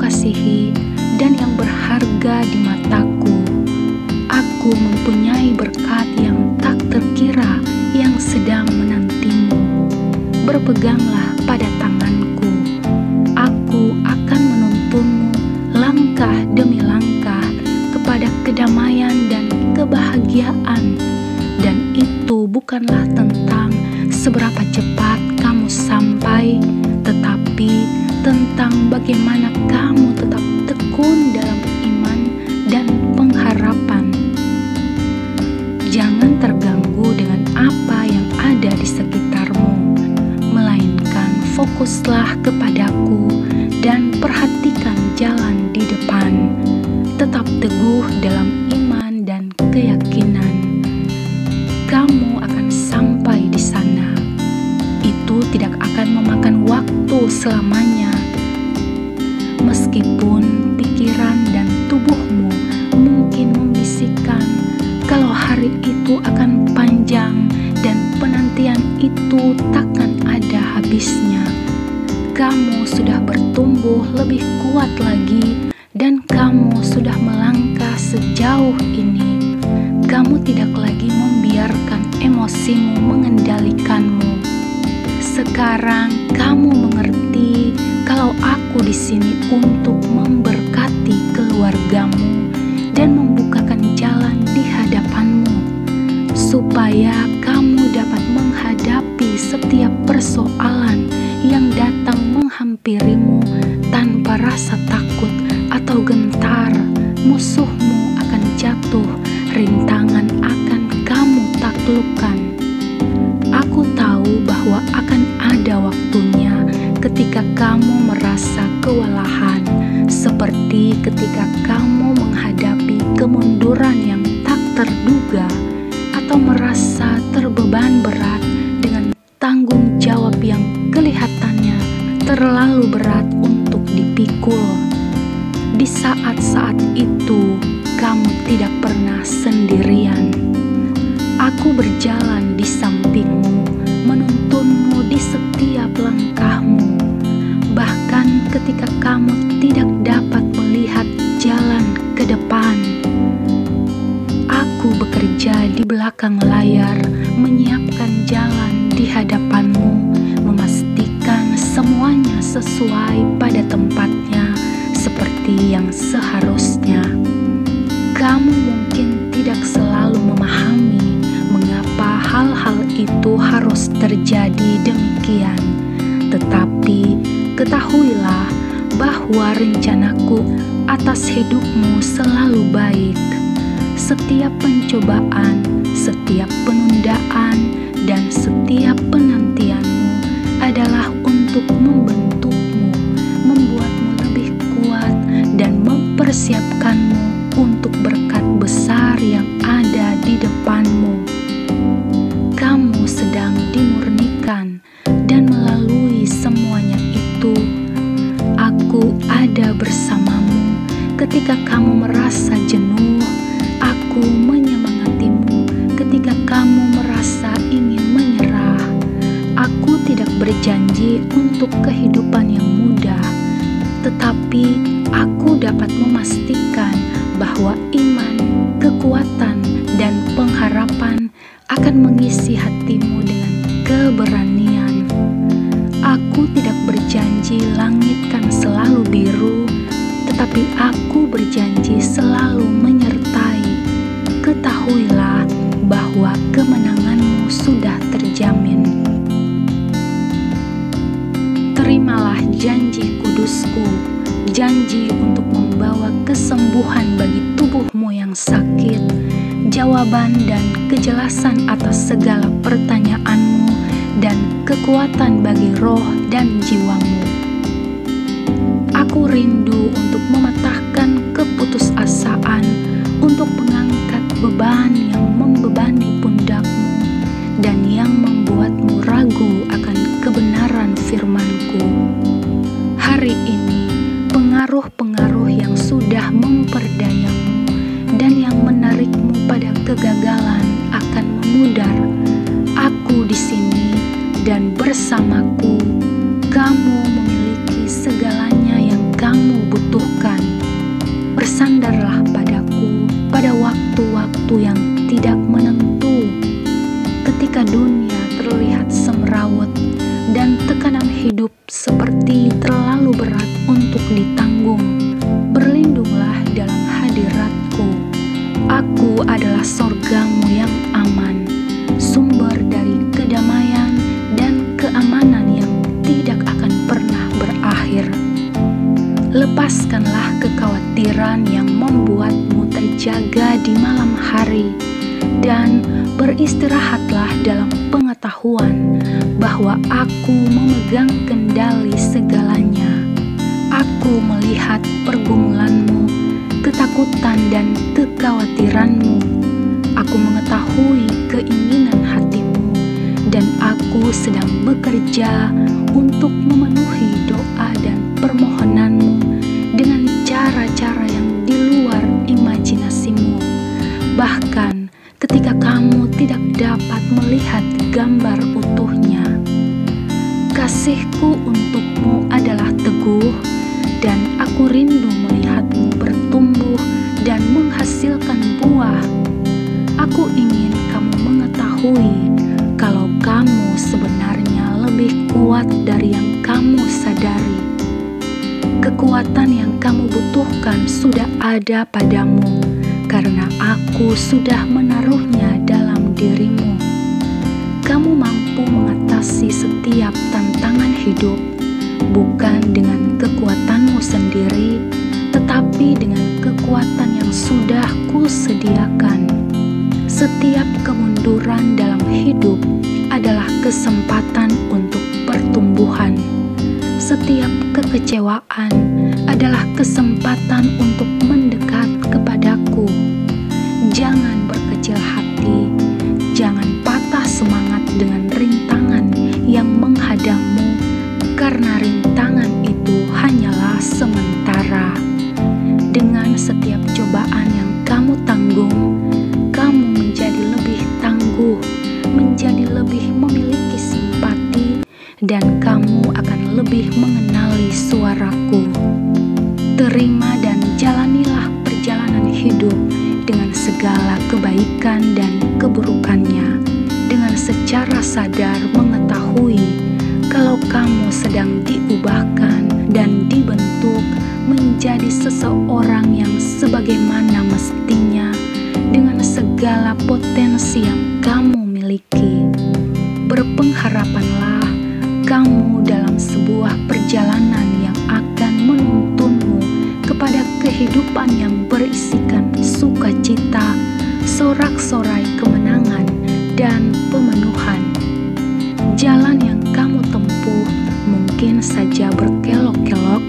kasihi dan yang berharga di mataku. Aku mempunyai berkat yang tak terkira yang sedang menantimu. Berpeganglah pada tanganku. Aku akan menuntunmu langkah demi langkah kepada kedamaian dan kebahagiaan. Dan itu bukanlah tentang seberapa cepat kamu sampai, tetapi tentang bagaimana kamu tetap tekun dalam iman dan pengharapan. Jangan terganggu dengan apa yang ada di sekitarmu, melainkan fokuslah kepadaku dan perhatikan jalan di depan. Tetap teguh dalam iman dan keyakinan. Kamu akan sampai di sana. Itu tidak akan memakan waktu selamanya. Meskipun pikiran dan tubuhmu mungkin membisikkan kalau hari itu akan panjang dan penantian itu takkan ada habisnya. Kamu sudah bertumbuh lebih kuat lagi dan kamu sudah melangkah sejauh ini. Kamu tidak lagi membiarkan emosimu mengendalikanmu. Sekarang kamu mengerti kalau aku di sini untuk memberkati keluargamu dan membukakan jalan di hadapanmu, supaya kamu dapat menghadapi setiap persoalan yang datang menghampirimu tanpa rasa takut atau gentar. Musuhmu akan jatuh, rintangan akan kamu taklukkan. Aku tahu bahwa akan ada waktunya ketika kamu merasa kewalahan, seperti ketika kamu menghadapi kemunduran yang tak terduga, atau merasa terbeban berat dengan tanggung jawab yang kelihatannya terlalu berat untuk dipikul. Di saat-saat itu, kamu tidak pernah sendirian. Aku berjalan di sampingmu, menuntunmu di setiap langkahmu. Bahkan ketika kamu tidak dapat melihat jalan ke depan, aku bekerja di belakang layar, menyiapkan jalan di hadapanmu, memastikan semuanya sesuai pada tempatnya seperti yang seharusnya. Kamu mungkin tidak selalu memahami mengapa hal-hal itu harus terjadi demikian, tetapi ketahuilah bahwa rencanaku atas hidupmu selalu baik. Setiap pencobaan, setiap penundaan, dan setiap penantianmu adalah untuk membentukmu, membuatmu lebih kuat, dan mempersiapkanmu untuk berkat besar yang ada di depanmu. Kamu sedang dimurnikan, dan melalui semuanya itu, aku ada bersamamu. Ketika kamu merasa jenuh, aku menyemangatimu. Ketika kamu merasa ingin menyerah, aku tidak berjanji untuk kehidupan yang mudah, tetapi aku dapat memastikan bahwa iman, kekuatan, dan pengharapan akan mengisi hatimu dengan keberanian. Aku tidak berjanji langit kan selalu biru, tetapi aku berjanji selalu menyertai. Ketahuilah bahwa kemenanganmu sudah terjamin. Terimalah janji kudusku, janji untuk membawa kesembuhan bagi tubuhmu yang sakit, jawaban dan kejelasan atas segala pertanyaanmu, dan kekuatan bagi roh dan jiwamu. Aku rindu untuk mematahkan keputusasaan, untuk mengangkat beban yang membebani pundakmu, dan yang membuatmu ragu akan kebenaran firman-Ku. Hari ini, pengaruh-pengaruh yang sudah memperdayamu dan yang menarikmu pada kegagalan akan memudar. Aku di sini dan bersamaku. Kamu memiliki segalanya yang kamu butuhkan. seperti terlalu berat untuk ditanggung. Berlindunglah dalam hadirat-Ku. Aku adalah sorgamu yang aman, sumber dari kedamaian dan keamanan yang tidak akan pernah berakhir. Lepaskanlah kekhawatiran yang membuatmu terjaga di malam hari, dan beristirahatlah dalam pengetahuan bahwa Aku memegang kendali segalanya. Aku melihat pergumulanmu, ketakutan dan kekhawatiranmu. Aku mengetahui keinginan hatimu, dan Aku sedang bekerja untuk memenuhi doa dan permohonanmu dengan cara-cara yang di luar imajinasimu. Bahkan ketika kamu tidak dapat melihat gambar utuhnya. Kasih-Ku untukmu adalah teguh, dan Aku rindu melihatmu bertumbuh dan menghasilkan buah. Aku ingin kamu mengetahui kalau kamu sebenarnya lebih kuat dari yang kamu sadari. Kekuatan yang kamu butuhkan sudah ada padamu, karena Aku sudah menaruhnya dalam dirimu. Kamu mampu mengatasi setiap tantangan hidup, bukan dengan kekuatanmu sendiri, tetapi dengan kekuatan yang sudah Kusediakan. Setiap kemunduran dalam hidup adalah kesempatan untuk pertumbuhan. Setiap kekecewaan adalah kesempatan untuk mendekat kepadaku. Jangan berkecil hati, jangan patah semangat dengan rintangan yang menghadangmu, karena rintangan itu hanyalah sementara. Dengan setiap cobaan yang kamu tanggung, kamu menjadi lebih tangguh, menjadi lebih memiliki simpati, dan kamu akan lebih mengenali suara-Ku. Terima dan jalanilah perjalanan hidup dengan segala kebaikan dan keburukannya, dengan secara sadar mengetahui kalau kamu sedang diubahkan dan dibentuk menjadi seseorang yang sebagaimana mestinya, dengan segala potensi yang kamu miliki. Berpengharapanlah kamu dalam sebuah perjalanan yang akan menuntunmu kepada kehidupan yang berisikan sukacita, sorak-sorai kemenangan, dan pemenuhan. Jalan yang kamu tempuh mungkin saja berkelok-kelok,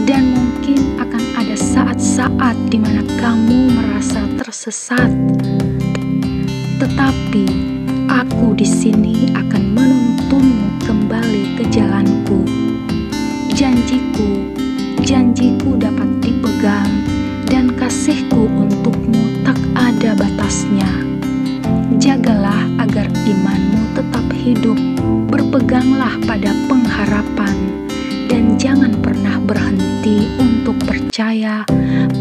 dan mungkin akan ada saat-saat di mana kamu merasa tersesat. Tetapi Aku di sini akan menuntunmu kembali ke jalan-Ku. Janjiku dapat dipegang, dan kasih-Ku untukmu tak ada batasnya. Jagalah agar imanmu tetap hidup, berpeganglah pada pengharapan, dan jangan pernah berhenti untuk percaya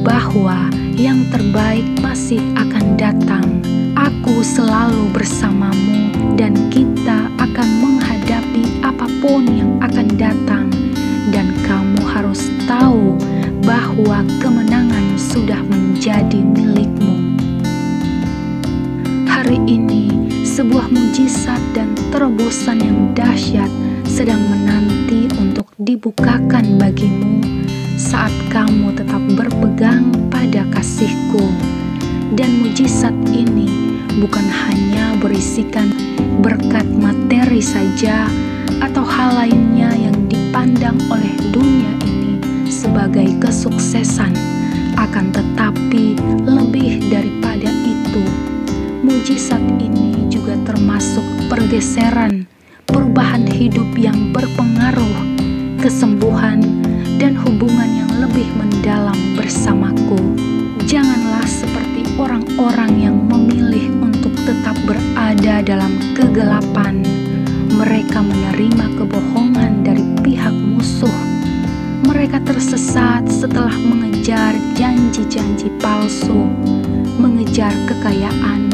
bahwa yang terbaik masih akan datang. Aku selalu bersamamu, dan kita akan menghadapi apapun yang akan datang, dan kamu harus tahu bahwa kemenangan sudah menjadi milikmu. Hari ini, sebuah mujizat dan terobosan yang dahsyat sedang menanti untuk dibukakan bagimu saat kamu tetap berpegang pada kasih-Ku. Dan mujizat ini bukan hanya berisikan berkat materi saja atau hal lainnya yang dipandang oleh dunia ini sebagai kesuksesan, akan tetapi lebih daripada itu. Mujizat ini juga termasuk pergeseran, perubahan hidup yang berpengaruh, kesembuhan, dan hubungan yang lebih mendalam bersamaku. Janganlah seperti orang-orang yang memilih untuk tetap berada dalam kegelapan. Mereka menerima kebohongan dari pihak musuh. Mereka tersesat setelah mengejar janji-janji palsu, mengejar kekayaan,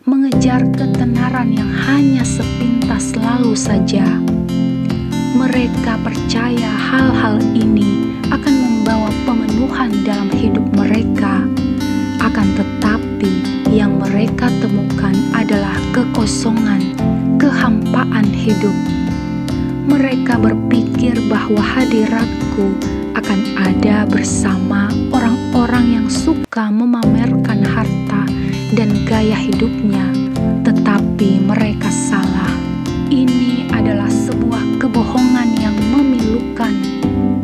mengejar ketenaran yang hanya sepintas lalu saja. Mereka percaya hal-hal ini akan membawa pemenuhan dalam hidup mereka. Akan tetapi, yang mereka temukan adalah kekosongan, kehampaan hidup. Mereka berpikir bahwa hadiratku akan ada bersama orang-orang yang suka memamerkan harta dan gaya hidupnya, tetapi mereka salah. Ini adalah sebuah kebohongan yang memilukan.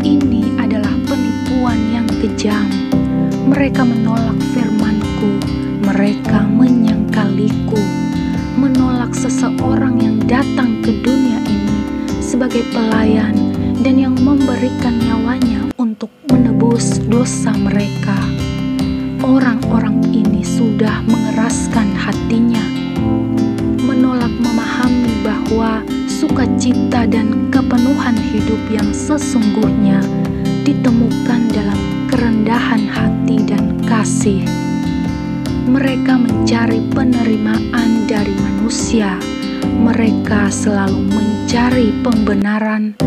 Ini adalah penipuan yang kejam. Mereka menolak firman-Ku, mereka menyangkaliku, menolak seseorang yang datang ke dunia ini sebagai pelayan dan yang memberikan nyawanya untuk menebus dosa mereka. Orang-orang ini sudah mengeraskan hatinya, menolak memahami bahwa sukacita dan kepenuhan hidup yang sesungguhnya ditemukan dalam kerendahan hati dan kasih. Mereka mencari penerimaan dari manusia. Mereka selalu mencari pembenaran.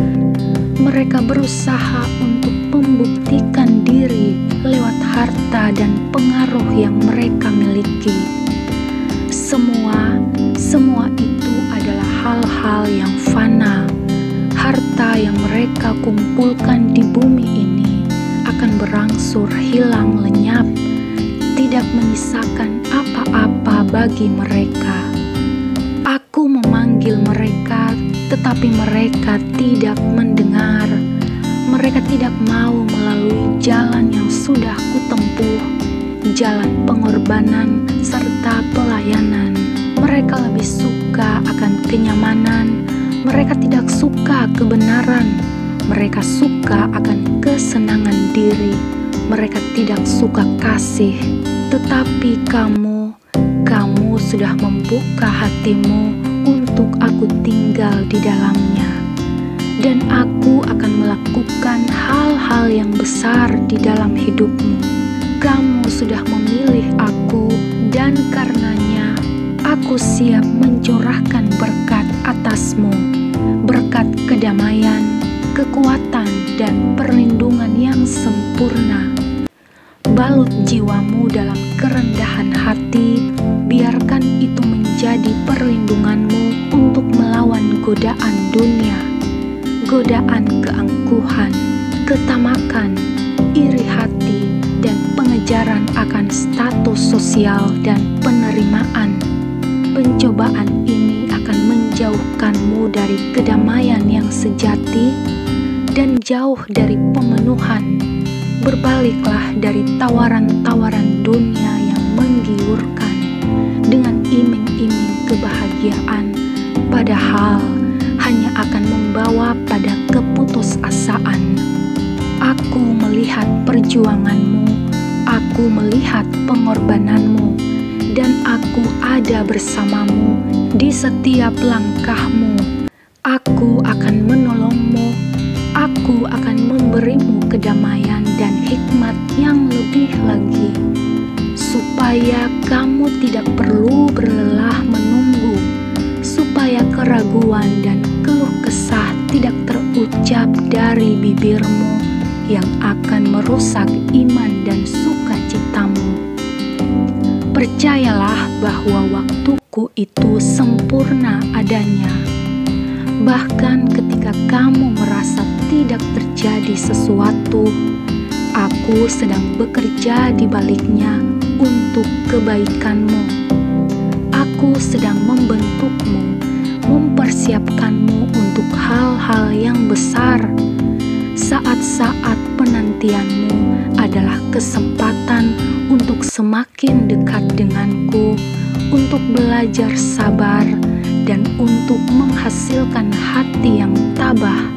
Mereka berusaha untuk membuktikan diri lewat harta dan pengaruh yang mereka miliki. Semua itu adalah hal-hal yang fana. Harta yang mereka kumpulkan di bumi ini akan berangsur hilang lenyap, tidak menyisakan apa-apa bagi mereka. Aku memanggil mereka, tetapi mereka tidak mendengar. Mereka tidak mau melalui jalan yang sudah kutempuh, jalan pengorbanan serta pelayanan. Mereka lebih suka akan kenyamanan. Mereka tidak suka kebenaran. Mereka suka akan kesenangan diri. Mereka tidak suka kasih. Tetapi kamu sudah membuka hatimu untuk aku tinggal di dalamnya. Dan aku akan melakukan hal-hal yang besar di dalam hidupmu. Kamu sudah memilih aku, dan karenanya aku siap mencurahkan berkat atasmu, berkat kedamaian, kekuatan, dan perlindungan yang sempurna. Balut jiwamu dalam kerendahan hati, biarkan itu menjadi perlindunganmu untuk melawan godaan dunia, godaan keangkuhan, ketamakan, iri hati, dan pengejaran akan status sosial dan penerimaan. Pencobaan ini akan menjauhkanmu dari kedamaian yang sejati dan jauh dari pemenuhan. Berbaliklah dari tawaran-tawaran dunia yang menggiurkan dengan iming-iming kebahagiaan, padahal hanya akan membawa pada keputusasaan. Aku melihat perjuanganmu, aku melihat pengorbananmu, dan aku ada bersamamu di setiap langkahmu. Aku akan menolongmu, aku akan memberimu kedamaian dan hikmat yang lebih lagi, supaya kamu tidak perlu berlelah menunggu, supaya keraguan dan keluh kesah tidak terucap dari bibirmu yang akan merusak iman dan sukacitamu. Percayalah bahwa waktuku itu sempurna adanya. Bahkan ketika kamu merasa tidak terjadi sesuatu, aku sedang bekerja di baliknya untuk kebaikanmu. Aku sedang membentukmu, mempersiapkanmu untuk hal-hal yang besar. Saat-saat penantianmu adalah kesempatan untuk semakin dekat denganku, untuk belajar sabar, dan untuk menghasilkan hati yang tabah.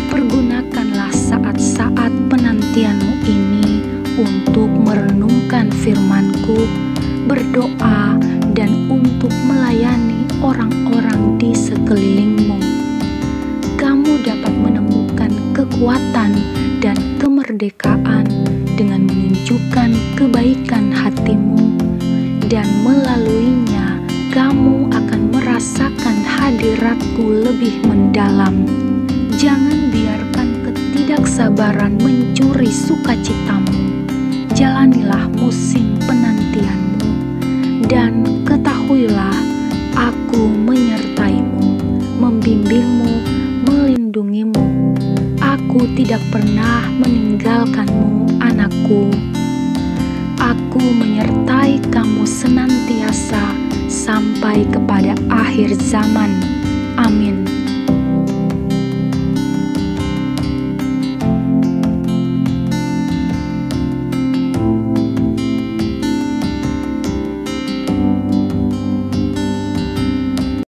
Pergunakanlah saat-saat penantianmu ini untuk merenungkan firman-Ku, berdoa, dan untuk melayani orang-orang di sekelilingmu. Kamu dapat menemukan kekuatan dan kemerdekaan dengan menunjukkan kebaikan hatimu, dan melaluinya kamu akan merasakan hadiratku lebih mendalam. Jangan biarkan ketidaksabaran mencuri sukacitamu. Jalanilah musim penantianmu, dan ketahuilah Aku menyertaimu, membimbingmu, melindungimu. Aku tidak pernah meninggalkanmu, anakku. Aku menyertai kamu senantiasa sampai kepada akhir zaman. Amin.